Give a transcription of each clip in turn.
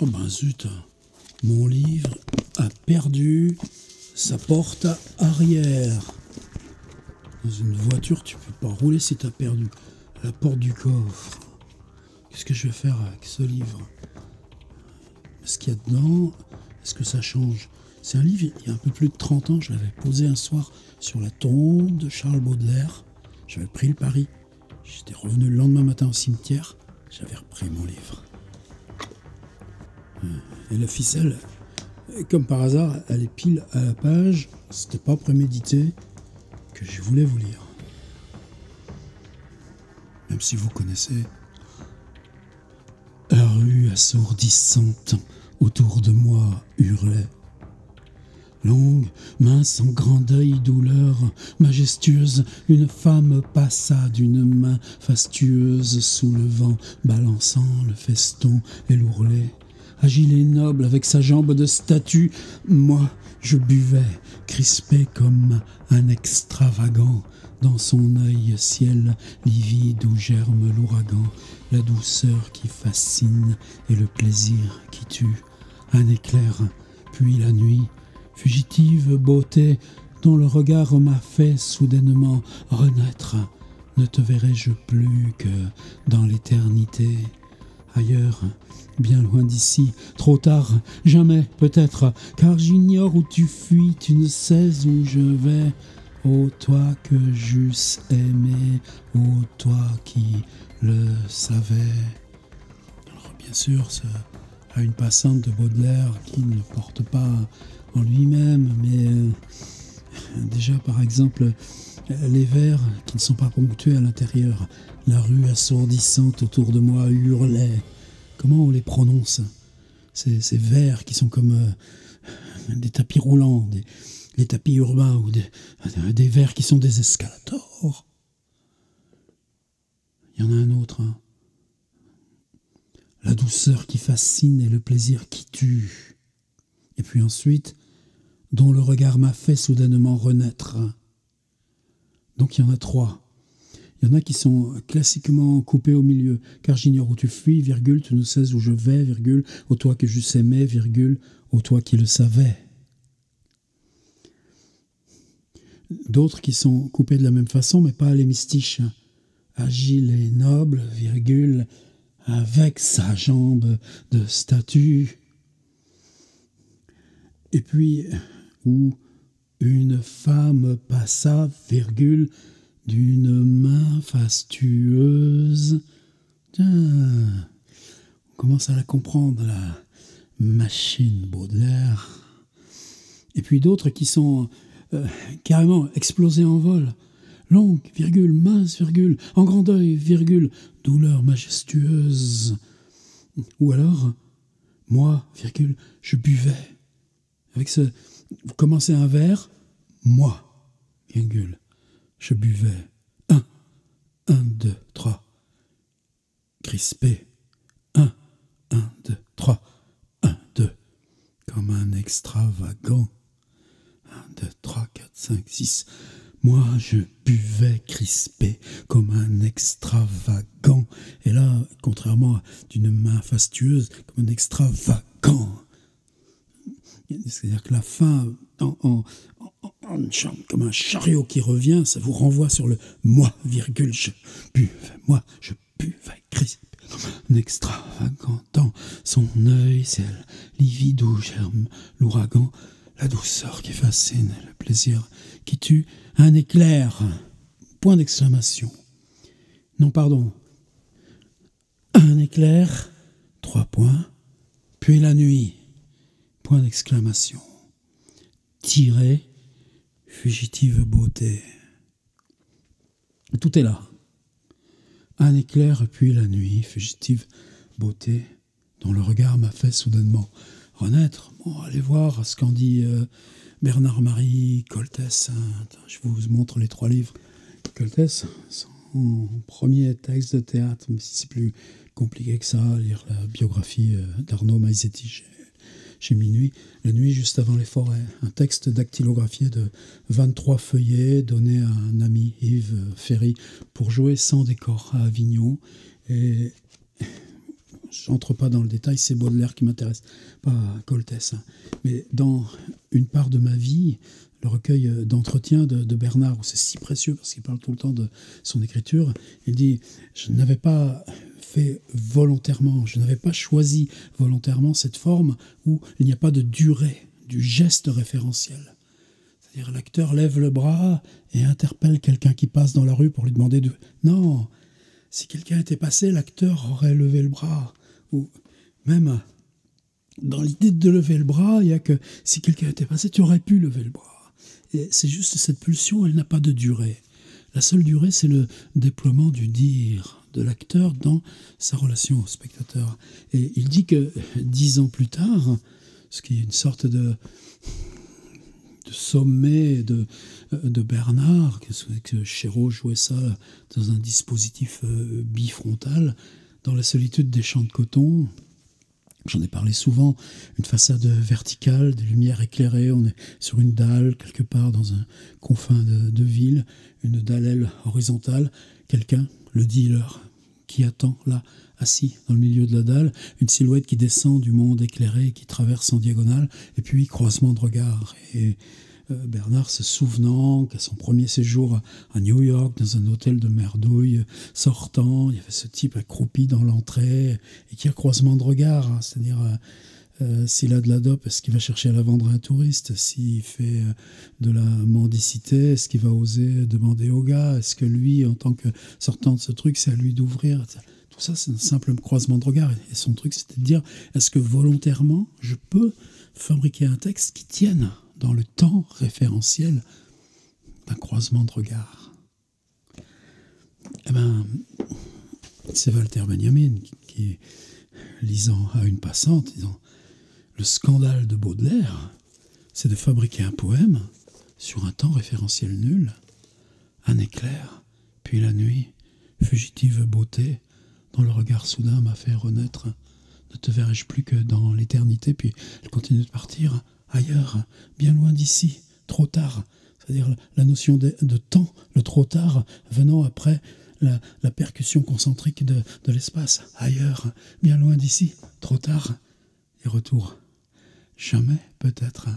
Oh ben zut, mon livre a perdu sa porte arrière. Dans une voiture, tu peux pas rouler si tu as perdu la porte du coffre. Qu'est-ce que je vais faire avec ce livre? Ce qu'il y a dedans, est-ce que ça change? C'est un livre, il y a un peu plus de 30 ans, je l'avais posé un soir sur la tombe de Charles Baudelaire. J'avais pris le pari. J'étais revenu le lendemain matin au cimetière, j'avais repris mon livre. Et la ficelle, comme par hasard, elle est pile à la page. C'était pas prémédité que je voulais vous lire. Même si vous connaissez. La rue assourdissante autour de moi hurlait. Longue, mince, en grand deuil, douleur majestueuse, une femme passa d'une main fastueuse sous le vent, balançant le feston et l'ourlet. Agile et noble, avec sa jambe de statue, moi, je buvais, crispé comme un extravagant, dans son œil ciel livide où germe l'ouragan, la douceur qui fascine et le plaisir qui tue. Un éclair, puis la nuit, fugitive beauté, dont le regard m'a fait soudainement renaître. Ne te verrai-je plus que dans l'éternité. Ailleurs, bien loin d'ici, trop tard, jamais peut-être, car j'ignore où tu fuis, tu ne sais où je vais. Ô toi que j'eusse aimé, ô toi qui le savais. Alors bien sûr, ça a une passante de Baudelaire qui ne porte pas en lui-même, mais déjà par exemple les vers qui ne sont pas ponctués à l'intérieur. La rue assourdissante autour de moi hurlait. Comment on les prononce, ces vers qui sont comme des tapis roulants, des tapis urbains ou des vers qui sont des escalators. Il y en a un autre. Hein. La douceur qui fascine et le plaisir qui tue. Et puis ensuite, dont le regard m'a fait soudainement renaître. Donc il y en a 3. Il y en a qui sont classiquement coupés au milieu. Car j'ignore où tu fuis, virgule, tu ne sais où je vais, virgule, ô toi que j'eusse aimé, virgule, ô toi qui le savais. D'autres qui sont coupés de la même façon, mais pas à l'hémistiche. Agile et noble, virgule, avec sa jambe de statue. Et puis, où une femme passa, virgule, d'une main fastueuse. Tiens, on commence à la comprendre, la machine Baudelaire. Et puis d'autres qui sont carrément explosés en vol. Longue, virgule, mince, virgule, en grand deuil, virgule, douleur majestueuse. Ou alors, moi, virgule, je buvais. Avec ce, vous commencez un vers, moi, virgule, je buvais. 1, 2, 3. Crispé. 1, 2, 3. 1, 2. Comme un extravagant. 1, 2, 3, 4, 5, 6. Moi, je buvais crispé comme un extravagant. Et là, contrairement à d'une main fastueuse, comme un extravagant. C'est-à-dire que la fin, comme un chariot qui revient, ça vous renvoie sur le moi, virgule, je buvais, moi, je buvais crispé comme un extravagant. Dans son œil, ciel livide où germe l'ouragan, la douceur qui fascine, le plaisir qui tue, un éclair, point d'exclamation. Non, pardon. Un éclair, 3 points, puis la nuit, point d'exclamation. Tiré, fugitive beauté. Tout est là. Un éclair, puis la nuit, fugitive beauté, dont le regard m'a fait soudainement renaître. Bon, allez voir ce qu'en dit Bernard-Marie Coltès. Je vous montre les 3 livres. Coltès, son premier texte de théâtre, mais si c'est plus compliqué que ça, lire la biographie d'Arnaud Maizetti chez Minuit. La nuit juste avant les forêts. Un texte dactylographié de 23 feuillets donné à un ami, Yves Ferry, pour jouer sans décor à Avignon. Et je n'entre pas dans le détail, c'est Baudelaire qui m'intéresse, pas Coltès. Mais dans Une part de ma vie, le recueil d'entretien de Bernard, où c'est si précieux parce qu'il parle tout le temps de son écriture, il dit « Je n'avais pas fait volontairement, je n'avais pas choisi volontairement cette forme où il n'y a pas de durée du geste référentiel. » C'est-à-dire l'acteur lève le bras et interpelle quelqu'un qui passe dans la rue pour lui demander de... Non, si quelqu'un était passé, l'acteur aurait levé le bras. Ou même dans l'idée de lever le bras, il n'y a que si quelqu'un était passé, tu aurais pu lever le bras. Et c'est juste cette pulsion, elle n'a pas de durée. La seule durée, c'est le déploiement du dire de l'acteur dans sa relation au spectateur. Et il dit que 10 ans plus tard, ce qui est une sorte de sommet de Bernard, que Chéreau jouait ça dans un dispositif bifrontal, dans la solitude des champs de coton. J'en ai parlé souvent, une façade verticale, des lumières éclairées, on est sur une dalle, quelque part dans un confin de ville, une dalle horizontale, quelqu'un, le dealer, qui attend là, assis dans le milieu de la dalle, une silhouette qui descend du monde éclairé, qui traverse en diagonale, et puis croisement de regard. Et Bernard se souvenant qu'à son premier séjour à New York, dans un hôtel de merdouille, sortant, il y avait ce type accroupi dans l'entrée, et qui a croisement de regard, hein, c'est-à-dire s'il a de la dope, est-ce qu'il va chercher à la vendre à un touriste? S'il fait de la mendicité, est-ce qu'il va oser demander au gars? Est-ce que lui, en tant que sortant de ce truc, c'est à lui d'ouvrir? Tout ça, c'est un simple croisement de regard. Et son truc, c'était de dire, est-ce que volontairement, je peux fabriquer un texte qui tienne dans le temps référentiel d'un croisement de regard? Eh ben, c'est Walter Benjamin qui, lisant à une passante, disant « Le scandale de Baudelaire, c'est de fabriquer un poème sur un temps référentiel nul, un éclair, puis la nuit, fugitive beauté, dont le regard soudain m'a fait renaître. Ne te verrai-je plus que dans l'éternité ?» Puis elle continue de partir ailleurs, bien loin d'ici, trop tard. C'est-à-dire la notion de temps, le trop tard, venant après la percussion concentrique de l'espace. Ailleurs, bien loin d'ici, trop tard. Et retour. Jamais, peut-être.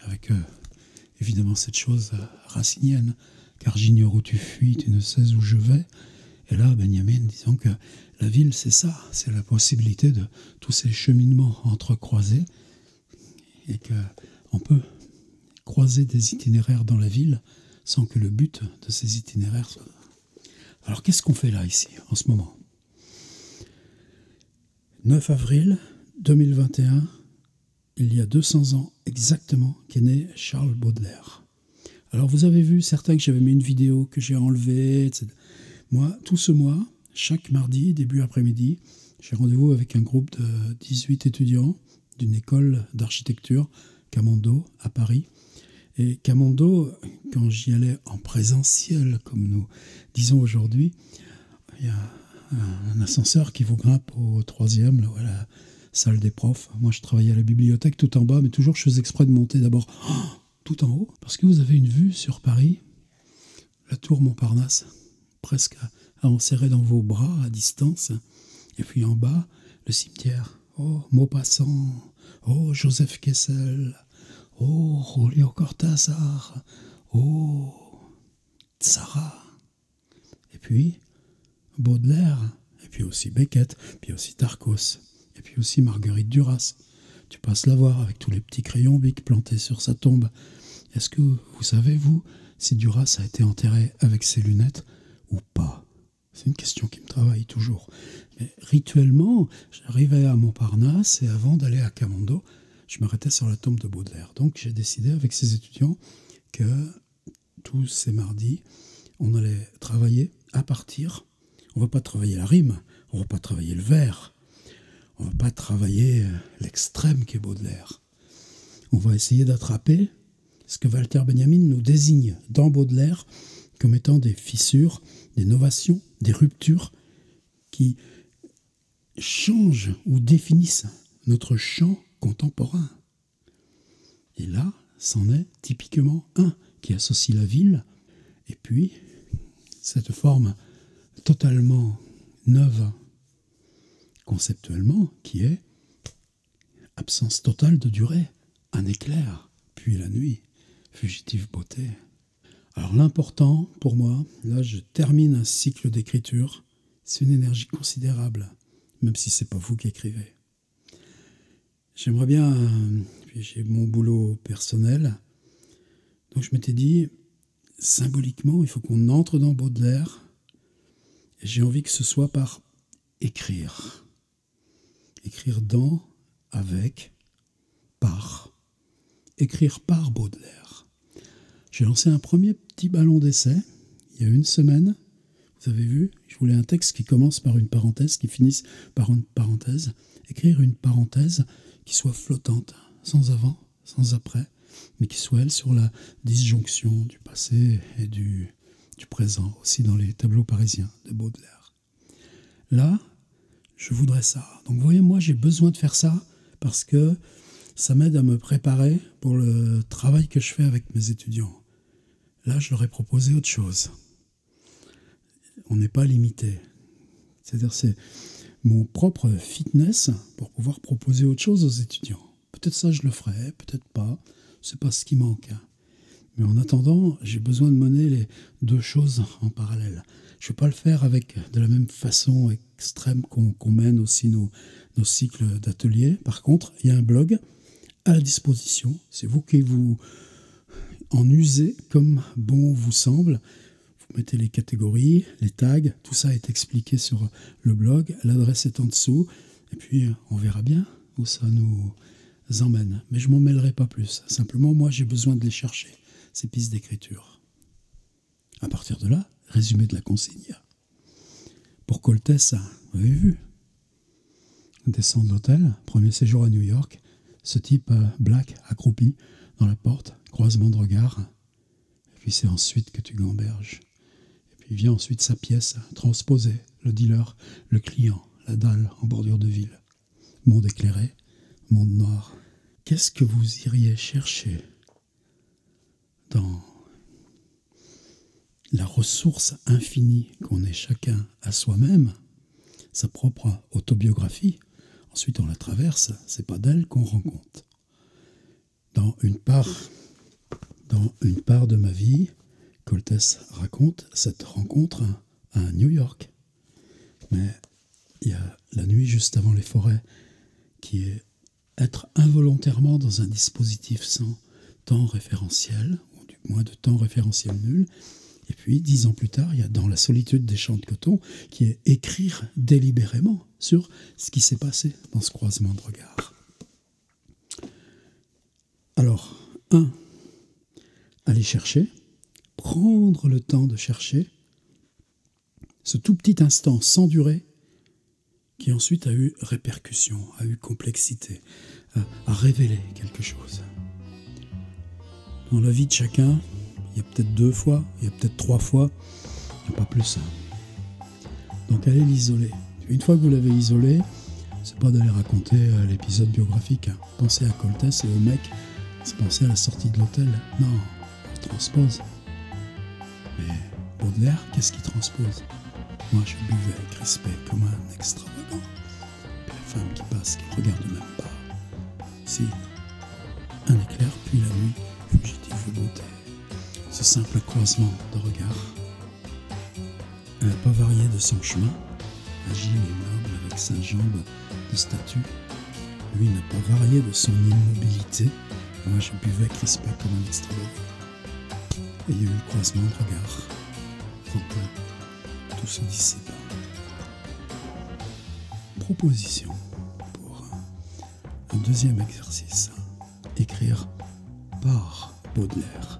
Avec évidemment cette chose racinienne. Car j'ignore où tu fuis, tu ne sais où je vais. Et là, Benjamin, disons que la ville, c'est ça. C'est la possibilité de tous ces cheminements entrecroisés. Et qu'on peut croiser des itinéraires dans la ville sans que le but de ces itinéraires soit... Alors qu'est-ce qu'on fait là, ici, en ce moment? 9 avril 2021, il y a 200 ans exactement qu'est né Charles Baudelaire. Alors vous avez vu, certains que j'avais mis une vidéo que j'ai enlevée, etc. Moi, tout ce mois, chaque mardi, début après-midi, j'ai rendez-vous avec un groupe de 18 étudiants d'une école d'architecture, Camondo, à Paris. Et Camondo, quand j'y allais en présentiel, comme nous disons aujourd'hui, il y a un ascenseur qui vous grimpe au 3e, là, à la salle des profs. Moi, je travaillais à la bibliothèque tout en bas, mais toujours je faisais exprès de monter d'abord tout en haut, parce que vous avez une vue sur Paris, la tour Montparnasse, presque à enserrer dans vos bras à distance, et puis en bas, le cimetière. Oh, Maupassant, oh, Joseph Kessel, oh, Julio Cortázar, oh, Tzara. Et puis, Baudelaire, et puis aussi Beckett, puis aussi Tarcos, et puis aussi Marguerite Duras. Tu passes la voir avec tous les petits crayons Bic plantés sur sa tombe. Est-ce que vous savez, vous, si Duras a été enterré avec ses lunettes ou pas? C'est une question qui me travaille toujours. Mais rituellement, j'arrivais à Montparnasse et avant d'aller à Camondo, je m'arrêtais sur la tombe de Baudelaire. Donc j'ai décidé avec ces étudiants que tous ces mardis, on allait travailler à partir. On ne va pas travailler la rime, on ne va pas travailler le vers, on ne va pas travailler l'extrême qu'est Baudelaire. On va essayer d'attraper ce que Walter Benjamin nous désigne dans Baudelaire comme étant des fissures, des novations, des ruptures qui changent ou définissent notre champ contemporain. Et là, c'en est typiquement un qui associe la ville et puis cette forme totalement neuve conceptuellement, qui est absence totale de durée, un éclair, puis la nuit, fugitive beauté. Alors l'important pour moi, là je termine un cycle d'écriture, c'est une énergie considérable, même si c'est pas vous qui écrivez. J'aimerais bien, puis j'ai mon boulot personnel, donc je m'étais dit, symboliquement, il faut qu'on entre dans Baudelaire, et j'ai envie que ce soit par écrire. Écrire dans, avec, par. Écrire par Baudelaire. J'ai lancé un premier petit ballon d'essai, il y a une semaine. Vous avez vu, je voulais un texte qui commence par une parenthèse, qui finisse par une parenthèse. Écrire une parenthèse qui soit flottante, sans avant, sans après, mais qui soit, elle, sur la disjonction du passé et du présent, aussi dans les tableaux parisiens de Baudelaire. Là, je voudrais ça. Donc, vous voyez, moi, j'ai besoin de faire ça parce que ça m'aide à me préparer pour le travail que je fais avec mes étudiants. Là, je leur ai proposé autre chose. On n'est pas limité. C'est-à-dire, c'est mon propre fitness pour pouvoir proposer autre chose aux étudiants. Peut-être ça, je le ferai, peut-être pas. C'est pas ce qui manque. Mais en attendant, j'ai besoin de mener les deux choses en parallèle. Je ne vais pas le faire avec de la même façon extrême qu'on mène aussi nos cycles d'ateliers. Par contre, il y a un blog à la disposition. C'est vous qui vous en usez comme bon vous semble. Vous mettez les catégories, les tags, tout ça est expliqué sur le blog. L'adresse est en dessous. Et puis, on verra bien où ça nous emmène. Mais je ne m'en mêlerai pas plus. Simplement, moi, j'ai besoin de les chercher, ces pistes d'écriture. À partir de là, résumé de la consigne. Pour Coltès, vous avez vu, on descend de l'hôtel, premier séjour à New York, ce type black accroupi dans la porte, croisement de regard, et puis c'est ensuite que tu gamberges. Et puis vient ensuite sa pièce, transposée, le dealer, le client, la dalle en bordure de ville. Monde éclairé, monde noir. Qu'est-ce que vous iriez chercher dans la ressource infinie qu'on est chacun à soi-même, sa propre autobiographie? Ensuite, on la traverse, c'est pas d'elle qu'on rend compte. Dans une part de ma vie, Coltès raconte cette rencontre à New York. Mais il y a la nuit juste avant les forêts, qui est être involontairement dans un dispositif sans temps référentiel, ou du moins de temps référentiel nul. Et puis, 10 ans plus tard, il y a Dans la solitude des champs de coton, qui est écrire délibérément sur ce qui s'est passé dans ce croisement de regards. Alors, aller chercher, prendre le temps de chercher, ce tout petit instant sans durée, qui ensuite a eu répercussion, a eu complexité, a révélé quelque chose. Dans la vie de chacun, il y a peut-être 2 fois, il y a peut-être 3 fois, il n'y a pas plus. Donc allez l'isoler. Une fois que vous l'avez isolé, c'est pas d'aller raconter l'épisode biographique. Pensez à Coltès et au mec, c'est penser à la sortie de l'hôtel. Non, on transpose. Mais Baudelaire, qu'est-ce qu'il transpose? Moi, je buvais, crispé, comme un extravagant. Puis la femme qui passe, qui ne regarde même pas. Si, un éclair, puis la nuit, fugitive beauté. Ce simple croisement de regards. Elle n'a pas varié de son chemin, agile et noble avec sa jambe de statue. Lui n'a pas varié de son immobilité. Moi, je buvais crispé comme un extravagant. Et il y a eu le croisement de regards. Avant que tout se dissipe. Proposition pour un deuxième exercice. Écrire par Baudelaire.